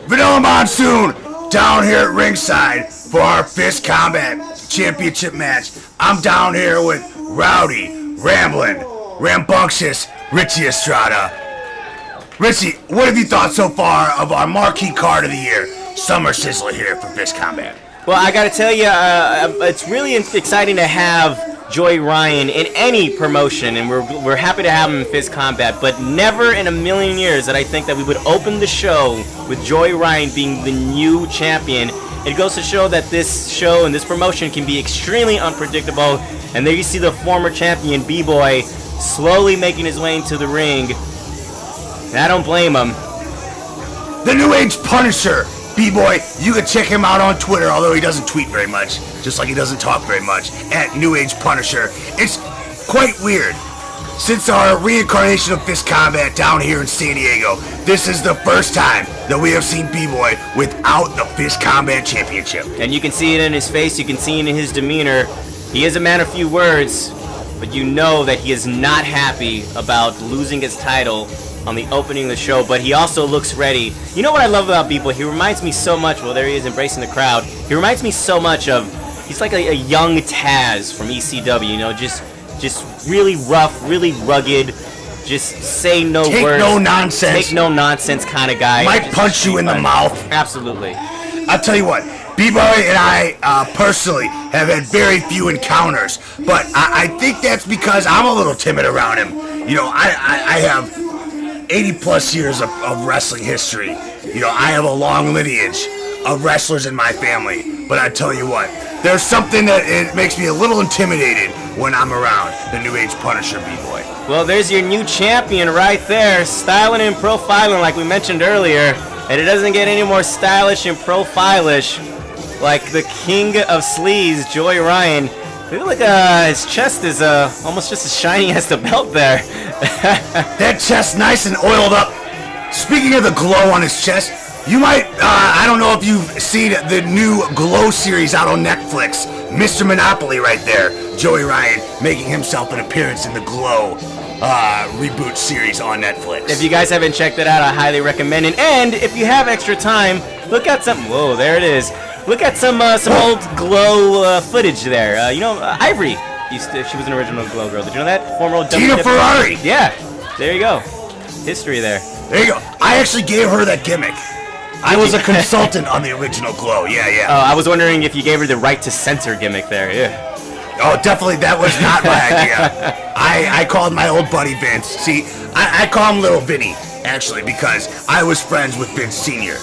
Vanilla Monsoon down here at ringside for our Fist Combat Championship match. I'm down here with Rowdy, Ramblin', Rambunctious, Richie Estrada. Richie, what have you thought so far of our marquee card of the year, Summer Sizzler here for Fist Combat? Well, I gotta tell you, it's really exciting to have Joey Ryan in any promotion, and we're happy to have him in Fist Combat, but never in a million years did I think that we would open the show with Joey Ryan being the new champion. It goes to show that this show and this promotion can be extremely unpredictable, and there you see the former champion BBoy slowly making his way into the ring, and I don't blame him. The New Age Punisher, BBoy, you can check him out on Twitter, although he doesn't tweet very much, just like he doesn't talk very much, at New Age Punisher. It's quite weird. Since our reincarnation of Fist Combat down here in San Diego, this is the first time that we have seen BBoy without the Fist Combat Championship. And you can see it in his face, you can see it in his demeanor. He is a man of few words, but you know that he is not happy about losing his title on the opening of the show, but he also looks ready. You know what I love about BBoy? He reminds me so much, well, there he is embracing the crowd. He reminds me so much of, he's like a young Taz from ECW, you know, just really rough, really rugged, just say no words. Take no nonsense. Take no nonsense kind of guy. Might punch you in the mouth. Absolutely. I'll tell you what, BBoy and I personally have had very few encounters, but I think that's because I'm a little timid around him. You know, I have 80 plus years of wrestling history. You know, I have a long lineage of wrestlers in my family. But I tell you what, there's something that it makes me a little intimidated when I'm around the New Age Punisher, BBoy. Well, there's your new champion right there, styling and profiling like we mentioned earlier. And it doesn't get any more stylish and profilish like the king of sleaze, Joey Ryan. I feel like his chest is almost just as shiny as the belt there. That chest nice and oiled up. Speaking of the glow on his chest, you might, I don't know if you've seen the new Glow series out on Netflix. Mr. Monopoly right there. Joey Ryan making himself an appearance in the Glow reboot series on Netflix. If you guys haven't checked it out, I highly recommend it. And if you have extra time, look at some, whoa, there it is. Look at some old Glow footage there. You know, Ivory, she was an original Glow girl. Did you know that? Former Tina Ferrari. Yeah, there you go. History there. There you go. I actually gave her that gimmick. I was a consultant on the original Glow. Yeah. Oh, I was wondering if you gave her the right to censor gimmick there. Yeah. Oh, definitely that was not my idea. I called my old buddy Vince. See, I call him Little Vinny, actually, because I was friends with Vince Sr.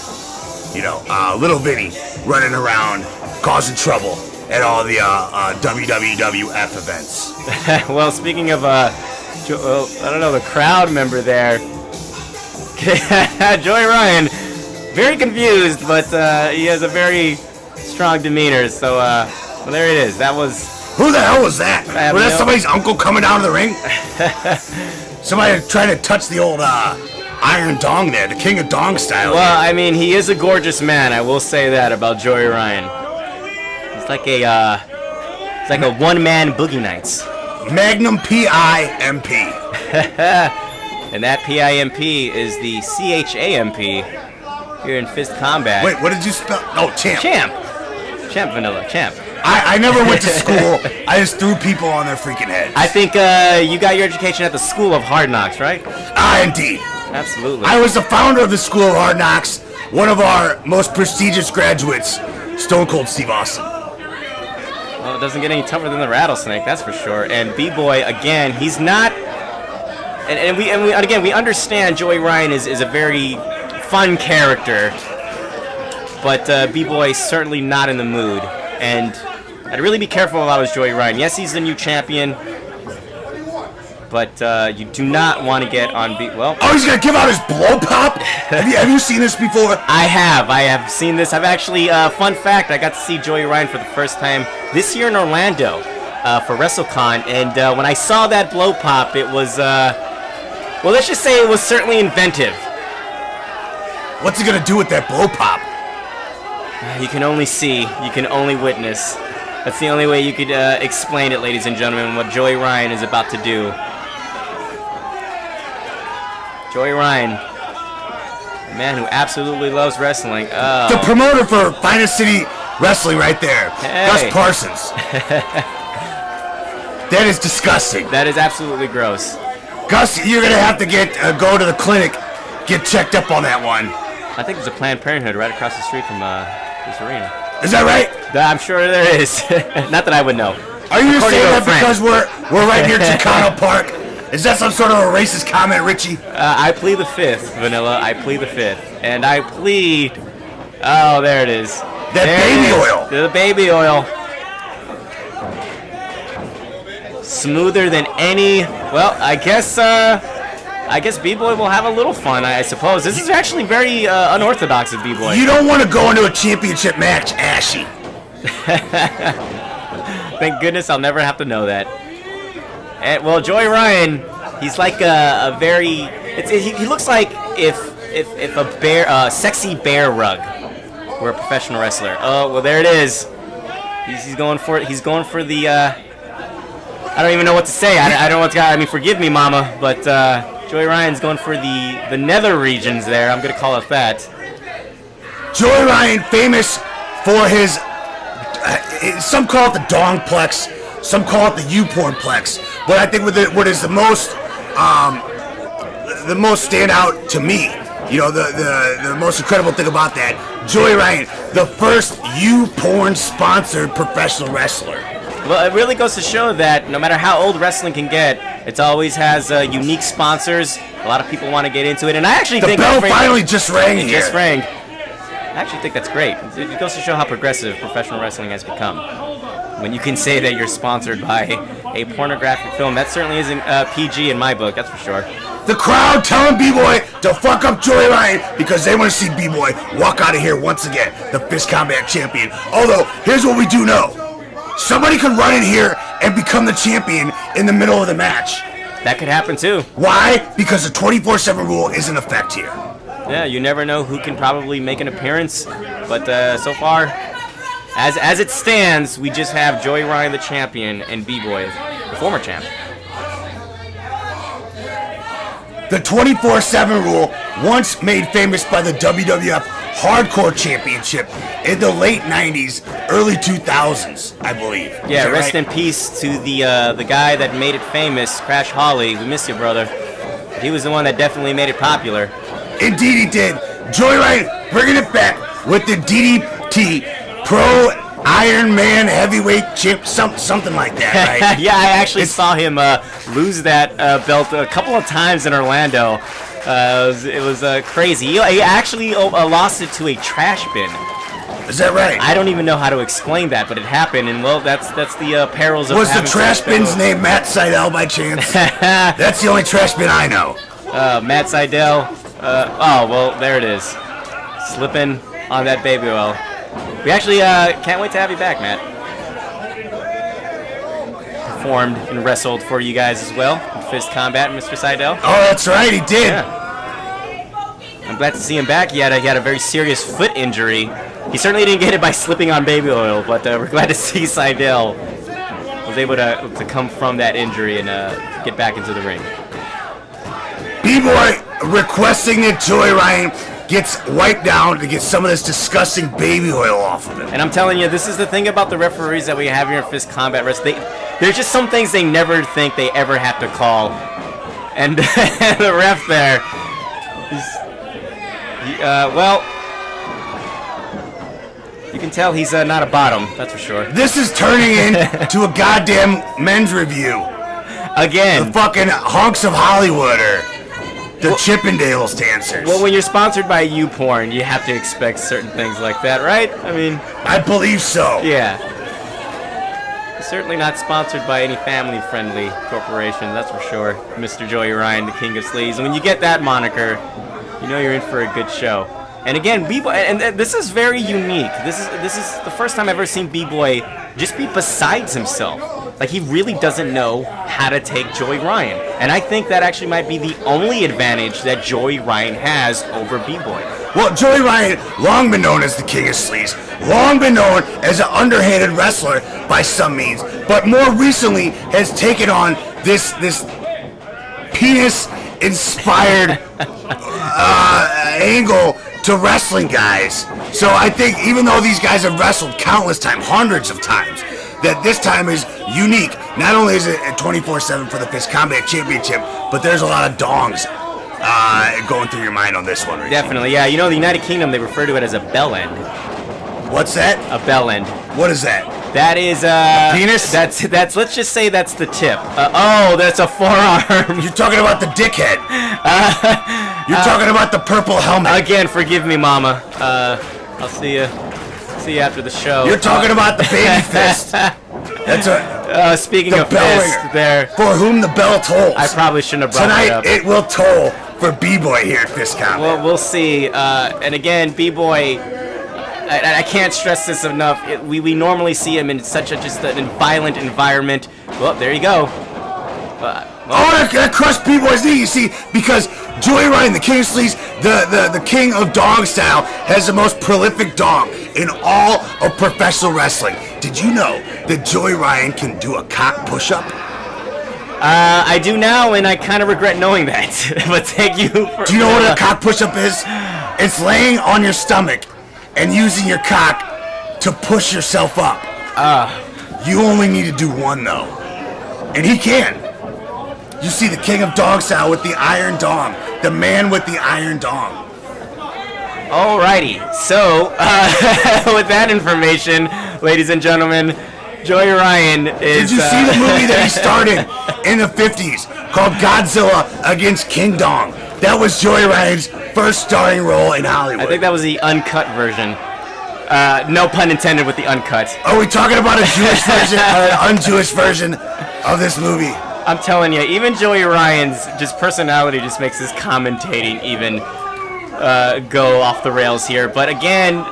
You know, Little Vinny running around causing trouble at all the WWF events. Well, speaking of, I don't know, the crowd member there, Joey Ryan, very confused, but he has a very strong demeanor, so, well, there it is. That was... Who the hell was that? Was that somebody's uncle coming down to the ring? Somebody trying to touch the old Iron Dong there, the King of Dong style. Well, I mean, he is a gorgeous man. I will say that about Joey Ryan. He's like a one-man Boogie Nights. Magnum P.I.M.P. And that P.I.M.P. is the C.H.A.M.P. here in Fist Combat. Wait, what did you spell? Oh, Champ. Champ Vanilla, Champ. I never went to school. I just threw people on their freaking heads. I think you got your education at the School of Hard Knocks, right? Indeed. Absolutely. I was the founder of the School of Hard Knocks, one of our most prestigious graduates, Stone Cold Steve Austin. Well, it doesn't get any tougher than the Rattlesnake, that's for sure. And BBoy, again, he's not... And we understand Joey Ryan is a very fun character, but BBoy is certainly not in the mood. And I'd really be careful about his Joey Ryan. Yes, he's the new champion, but you do not want to get on well. Oh, he's gonna give out his blow pop? Have you seen this before? I have seen this. I've actually, fun fact, I got to see Joey Ryan for the first time this year in Orlando for WrestleCon, and when I saw that blow pop, it was, well, let's just say it was certainly inventive. What's he gonna do with that blow pop? You can only see, you can only witness. That's the only way you could explain it, ladies and gentlemen, what Joey Ryan is about to do. Joey Ryan, Man who absolutely loves wrestling. The promoter for Finest City Wrestling right there. Hey. Gus Parsons. That is disgusting. That is absolutely gross. Gus, you're going to have to go to the clinic, get checked up on that one. I think there's a Planned Parenthood right across the street from this arena. Is that right? I'm sure there is. Not that I would know. Are you saying that because we're right near Chicano Park? Is that some sort of a racist comment, Richie? I plead the fifth, Vanilla. I plead the fifth. And I plead... Oh, there it is. Baby oil. The baby oil. Smoother than any... Well, I guess B-Boy will have a little fun, I suppose. This is actually very unorthodox of B-Boy. You don't want to go into a championship match ashy. Thank goodness I'll never have to know that. And, well, Joey Ryan, he's like a very... he looks like if a sexy bear rug were a professional wrestler. Oh, well, there it is. He's going for it. He's going for the... I don't even know what to say. I don't know what's got... I mean, forgive me, Mama, but Joey Ryan's going for the nether regions there. I'm going to call it that. Joey Ryan, famous for his... some call it the dongplex, some call it the U-pornplex, but I think what is the most standout to me, the most incredible thing about that, Joey Ryan, the first U-porn sponsored professional wrestler. Well, it really goes to show that no matter how old wrestling can get, it always has unique sponsors. A lot of people want to get into it, and I actually think the bell finally just rang here. Just rang. I actually think that's great. It goes to show how progressive professional wrestling has become. When you can say that you're sponsored by a pornographic film, that certainly isn't PG in my book, that's for sure. The crowd telling B-Boy to fuck up Joey Ryan because they want to see B-Boy walk out of here once again, the Fist Combat Champion. Although, here's what we do know. Somebody could run in here and become the champion in the middle of the match. That could happen too. Why? Because the 24/7 rule is in effect here. Yeah, you never know who can probably make an appearance, but so far, as it stands, we just have Joey Ryan the champion and B-Boy, the former champ. The 24/7 rule, once made famous by the WWF Hardcore Championship in the late 90s, early 2000s, I believe. Yeah, rest in peace to the guy that made it famous, Crash Holly. We miss you, brother. He was the one that definitely made it popular. Indeed he did. Joey Ryan bringing it back with the DDT Pro Iron Man Heavyweight Champ, something like that, right? Yeah, I actually saw him lose that belt a couple of times in Orlando. It was crazy. He actually lost it to a trash bin. Is that right? I don't even know how to explain that, but it happened, and well, that's the perils of. Was the trash bin's name Matt Seidel by chance? That's the only trash bin I know. Matt Seidel. Oh, well, there it is. Slipping on that baby oil. We actually can't wait to have you back, Matt. Performed and wrestled for you guys as well in Fist Combat, Mr. Seidel. Oh, that's right, he did. Yeah. I'm glad to see him back. He had a very serious foot injury. He certainly didn't get it by slipping on baby oil, but we're glad to see Seidel was able to come from that injury and get back into the ring. B-Boy requesting that Joey Ryan gets wiped down to get some of this disgusting baby oil off of him. And I'm telling you, this is the thing about the referees that we have here in Fist Combat Wrestling. There's just some things they never think they ever have to call. And the ref there, well, you can tell he's not a bottom, that's for sure. This is turning into a goddamn men's review. Again. The fucking hunks of Hollywood or the Chippendales dancers. Well, when you're sponsored by YouPorn, you have to expect certain things like that, right? I mean... I believe so. Yeah. Certainly not sponsored by any family-friendly corporation, that's for sure. Mr. Joey Ryan, the King of Sleaze. And when you get that moniker, you know you're in for a good show. And again, B-Boy, and this is very unique. This is the first time I've ever seen B-Boy just be besides himself. Like, he really doesn't know how to take Joey Ryan. And I think that actually might be the only advantage that Joey Ryan has over B-Boy. Well, Joey Ryan, long been known as the King of Sleaze, long been known as an underhanded wrestler by some means, but more recently has taken on this penis inspired angle to wrestling guys. So I think even though these guys have wrestled countless times, hundreds of times, that this time is unique. Not only is it a 24/7 for the Fist Combat Championship, but there's a lot of dongs going through your mind on this one. Richie. Definitely, yeah. You know, the United Kingdom, they refer to it as a bell end. What's that? A bell end. What is that? That is penis? That's let's just say that's the tip. Oh, that's a forearm. You're talking about the dickhead. You're talking about the purple helmet. Again, forgive me, Mama. I'll see you after the show. You're talking about the baby fist. That's speaking of fist, there. For whom the bell tolls. I probably shouldn't have brought that up. Tonight it will toll for BBoy here at Fist Combat. Well, we'll see. And again, BBoy, I can't stress this enough. We normally see him in such a violent environment. Well, there you go. That crushed BBoy's knee, you see, because Joey Ryan, the King of Sleaze, the king of dog style, has the most prolific dog in all of professional wrestling. Did you know that Joey Ryan can do a cock push-up? I do now, and I kind of regret knowing that. But thank you for... Do you know what a cock push-up is? It's laying on your stomach and using your cock to push yourself up. You only need to do one, though. And he can. You see the king of dog style with the iron dong. The man with the iron dong. Alrighty. So, with that information, ladies and gentlemen, Joey Ryan is... Did you see the movie that he started in the 50s called Godzilla against King Dong? That was Joey Ryan's first starring role in Hollywood. I think that was the uncut version. No pun intended with the uncut. Are we talking about a Jewish version or an un-Jewish version of this movie? I'm telling you, even Joey Ryan's just personality just makes his commentating even go off the rails here. But again,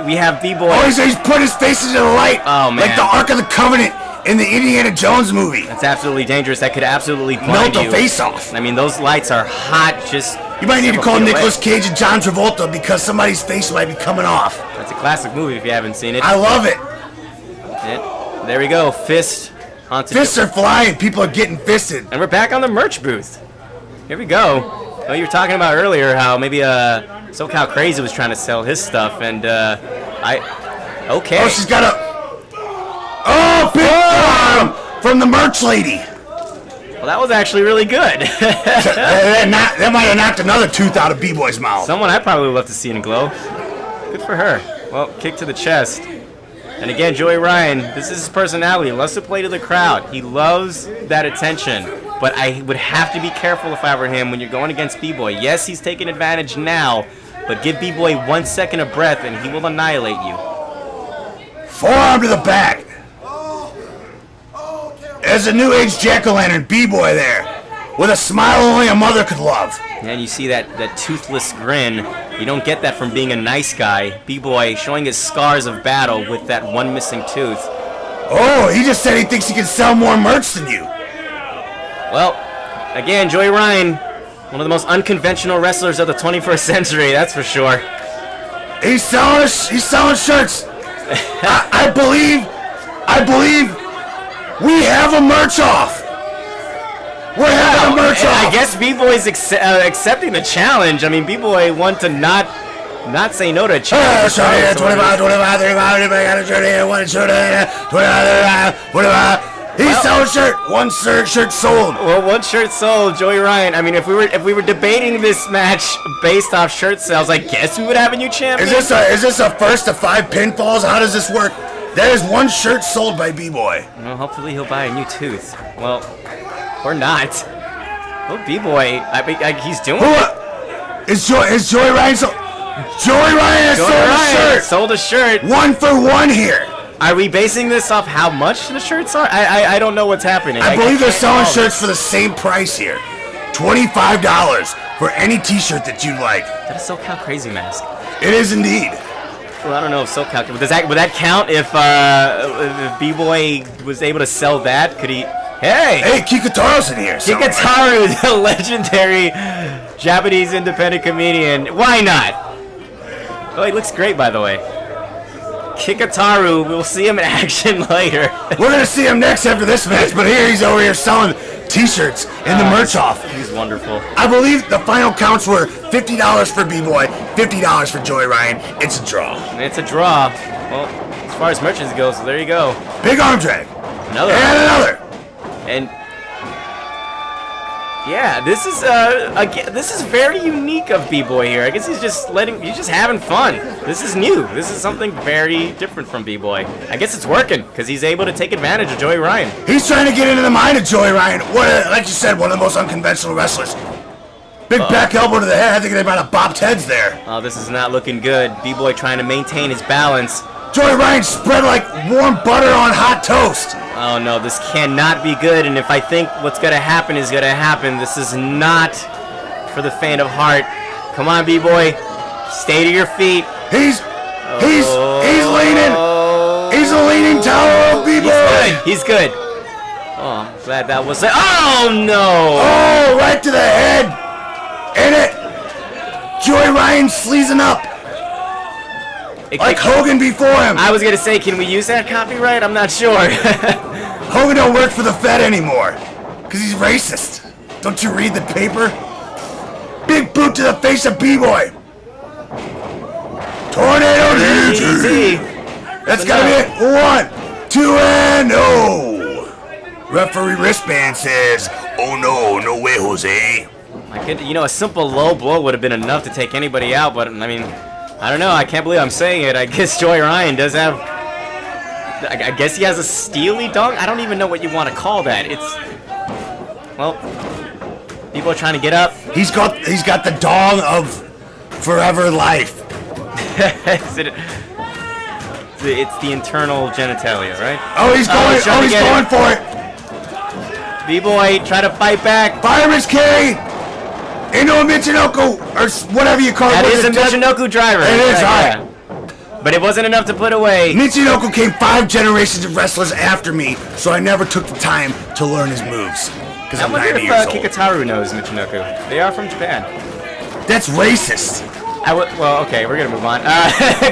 we have BBoy. Oh, he's put his face into the light. Oh, man. Like the Ark of the Covenant in the Indiana Jones movie. That's absolutely dangerous. That could absolutely melt blind you. the face off. I mean, those lights are hot. Just you might need to call Nicolas Cage and John Travolta because somebody's face might be coming off. That's a classic movie if you haven't seen it. I love it. There we go. Fists are flying. People are getting fisted. And we're back on the merch booth. Here we go. Well, you were talking about earlier how maybe SoCal Crazy was trying to sell his stuff, and okay. Oh, she's got a big arm from the merch lady. Well, that was actually really good. that might have knocked another tooth out of B-Boy's mouth. Someone I'd probably love to see in a glow. Good for her. Well, kick to the chest. And again, Joey Ryan, this is his personality. He loves to play to the crowd. He loves that attention. But I would have to be careful if I were him when you're going against B-Boy. Yes, he's taking advantage now, but give B-Boy 1 second of breath and he will annihilate you. Forearm to the back. There's a new age jack-o'-lantern B-Boy there, with a smile only a mother could love. And you see that toothless grin. You don't get that from being a nice guy. B-Boy showing his scars of battle with that one missing tooth. Oh, he just said he thinks he can sell more merch than you. Well, again, Joey Ryan, one of the most unconventional wrestlers of the 21st century, that's for sure. He's selling shirts. I believe we have a merch off. We're having a merch off. I guess B-Boy's accepting the challenge. I mean, B-Boy want to not say no to a challenge. 25, 35, everybody got a shirt here, one shirt here, 25, 25. He's selling shirt. One shirt sold. Well, one shirt sold, Joey Ryan. I mean, if we were debating this match based off shirt sales, I guess we would have a new champion. Is this a first to 5 pinfalls? How does this work? There is one shirt sold by B-Boy. Well, hopefully he'll buy a new tooth. Well, or not. Oh, B-Boy, he's doing it. Is Joey Ryan sold? Joey Ryan has sold a shirt. 1 for 1 here. Are we basing this off how much the shirts are? I don't know what's happening. I believe they're selling shirts for the same price here. $25 for any t-shirt that you'd like. That is SoCal Crazy mask. It is indeed. Well, I don't know if SoCal... Would that count if B-Boy was able to sell that? Could he... Hey, Kikutaro's in here. Kikutaru, the legendary Japanese independent comedian. Why not? Oh, he looks great, by the way. Kikataru, we'll see him in action later. We're going to see him next after this match, but here he's over here selling t-shirts in the merch off. He's wonderful. I believe the final counts were $50 for B-Boy, $50 for Joey Ryan. It's a draw. It's a draw. Well, as far as merchants go, so there you go. Big arm drag. Another. And another. And yeah, this is very unique of B-Boy here. I guess he's just having fun. This is new. This is something very different from B-Boy. I guess it's working because he's able to take advantage of Joey Ryan. He's trying to get into the mind of Joey Ryan. Like you said, one of the most unconventional wrestlers. Big back elbow to the head. I think they might have bopped heads there. Oh, this is not looking good. B-Boy trying to maintain his balance. Joey Ryan spread like warm butter on hot toast. Oh no, this cannot be good, and if I think what's gonna happen is gonna happen, this is not for the faint of heart. Come on, B-Boy, stay to your feet. He's leaning. He's a leaning tower of B-Boy. He's good. Oh, I'm glad that was it. Oh no! Oh, right to the head. In it. Joey Ryan sleazing up. Like Hogan before him. I was gonna say, can we use that copyright? I'm not sure. Hogan don't work for the Fed anymore, because he's racist. Don't you read the paper? Big boot to the face of B-Boy. Tornado DDT. That's gotta be it. 1, 2, and no. Referee wristband says, oh no, no way, Jose. A simple low blow would have been enough to take anybody out, but I mean, I don't know. I can't believe I'm saying it. I guess Joey Ryan does have... I guess he has a steely dunk? I don't even know what you want to call that. It's... Well, people are trying to get up. He's got the dong of forever life. It's the internal genitalia, right? Oh, he's going for it. B-Boy, try to fight back. Fireman's carry. Into a Michinoku, or whatever you call it. That is a Michinoku driver. It is, alright. But it wasn't enough to put away. Michinoku came 5 generations of wrestlers after me, so I never took the time to learn his moves. Because I'm 90 years old. Kikataru knows Michinoku. They are from Japan. That's racist. Well, okay, we're going to move on.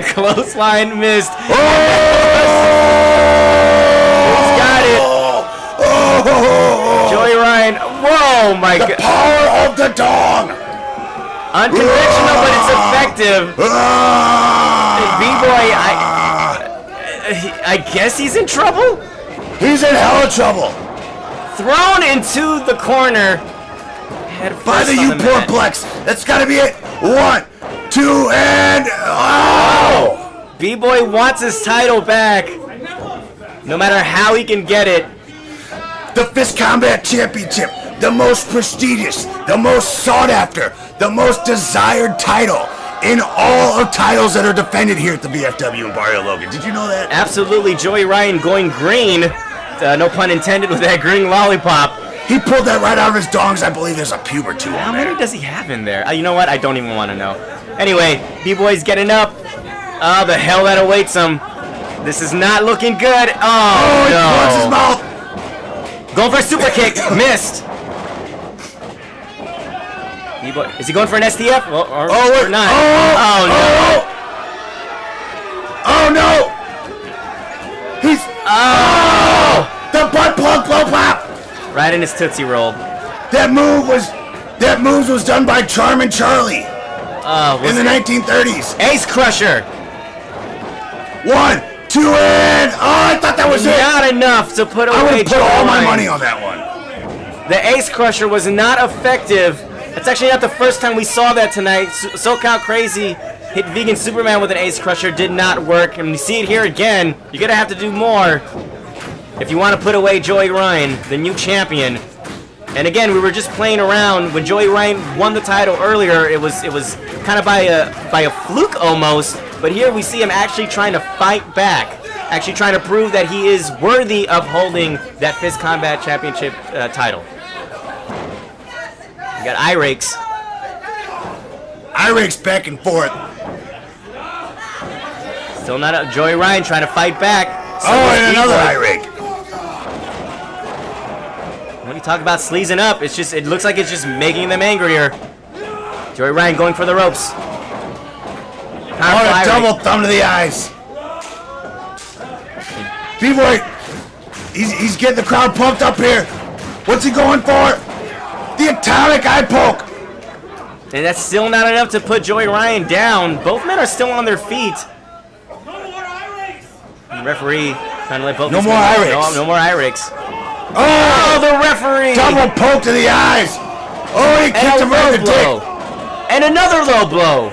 Clothesline missed. Oh! He's got it. Oh! Joey Ryan. Whoa, my God. The power of the dong. Unconventional, but it's effective. B-Boy, I guess he's in trouble? He's in hella trouble. Thrown into the corner. By the U-Porplex. That's got to be it. 1, 2, and... Oh! B-Boy wants his title back. No matter how he can get it. The Fist Combat Championship. The most prestigious, the most sought after, the most desired title in all of titles that are defended here at the BFW in Barrio, Logan. Did you know that? Absolutely. Joey Ryan going green. No pun intended with that green lollipop. He pulled that right out of his dongs. I believe there's a pube or 2 on there. How many does he have in there? You know what? I don't even want to know. Anyway, B-Boy's getting up. Oh, the hell that awaits him. This is not looking good. Oh, no. He closed his mouth. Going for a super kick. Missed. B-Boy, is he going for an STF? Or not? Oh, no. Oh, no. He's... Oh! The butt plug blow pop. Right in his Tootsie Roll. That move was done by Charmin Charlie in the 1930s. Ace Crusher. 1, 2, and... Oh, I thought that was it. Not enough to put away. I would put all my money on that one. The Ace Crusher was not effective. It's actually not the first time we saw that tonight. SoCal Crazy hit Vegan Superman with an Ace Crusher. Did not work. And you see it here again. You're going to have to do more if you want to put away Joey Ryan, the new champion. And again, we were just playing around. When Joey Ryan won the title earlier, it was kind of by a fluke almost. But here we see him actually trying to fight back. Actually trying to prove that he is worthy of holding that Fist Combat Championship title. We got eye rakes. Eye rakes back and forth. Still not up. Joey Ryan trying to fight back. And another eye rake. When you talk about sleazing up, it looks like it's just making them angrier. Joey Ryan going for the ropes. A double thumb to the eyes. B-Boy, he's getting the crowd pumped up here. What's he going for? The atomic eye poke. And that's still not enough to put Joey Ryan down. Both men are still on their feet. The referee trying to let both. No more eye rakes. No more eye rakes. Oh, the referee! Double poke to the eyes. Oh, he kicked him right in the dick. And another low blow.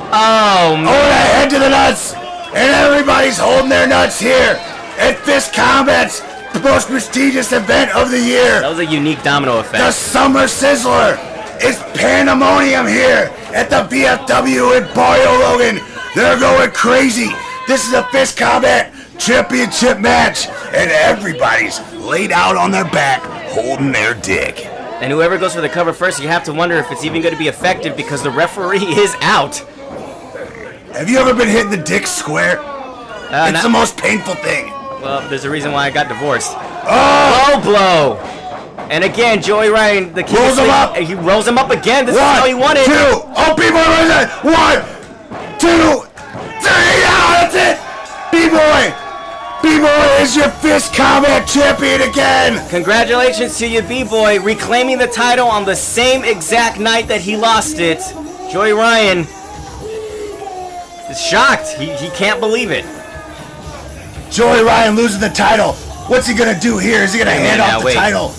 Oh, man. Oh, that head to the nuts. And everybody's holding their nuts here at Fist Combat's most prestigious event of the year. That was a unique domino effect. The Summer Sizzler. It's pandemonium here at the VFW in Barrio, Logan. They're going crazy. This is a Fist Combat Championship match, and everybody's laid out on their back holding their dick. And whoever goes for the cover first, you have to wonder if it's even going to be effective because the referee is out. Have you ever been hitting the dick square? It's the most painful thing. Well, there's a reason why I got divorced. Oh! Low blow! And again, Joey Ryan, the king rolls him up. He rolls him up again. This is One, how he wanted. 2. Oh, B-Boy, what is that? 1, 2, 3. Yeah, that's it. B-Boy. B-Boy is your Fist Combat champion again. Congratulations to you, B-Boy, reclaiming the title on the same exact night that he lost it. Joey Ryan is shocked. He can't believe it. Joey Ryan losing the title. What's he gonna do here? Is he gonna hand off the title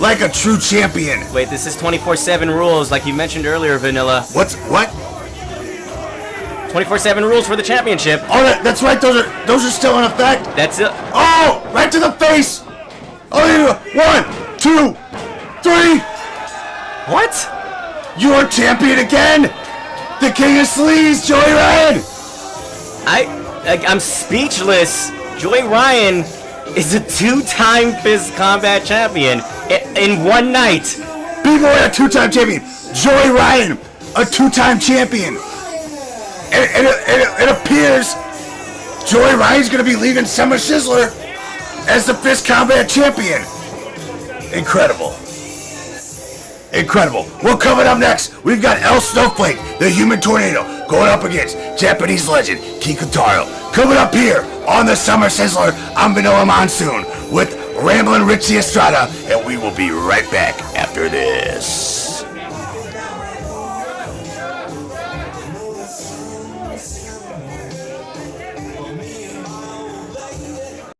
like a true champion? Wait, this is 24/7 rules, like you mentioned earlier, Vanilla. What? 24/7 rules for the championship. Oh, that's right. Those are still in effect. That's it. Oh, right to the face. Oh, 1, 2, 3. What? You're champion again. The king of sleaze, Joey Ryan. I'm speechless. Joey Ryan is a 2-time Fist Combat champion in one night. B-Boy, a 2-time champion. Joey Ryan, a 2-time champion. It appears Joey Ryan's going to be leaving Summer Sizzler as the Fist Combat champion. Incredible. Incredible. Well, coming up next, we've got El Snowflake, the Human Tornado, going up against Japanese legend Kikutaro. Coming up here on the Summer Sizzler, I'm Vanilla Monsoon with Ramblin' Richie Estrada, and we will be right back after this.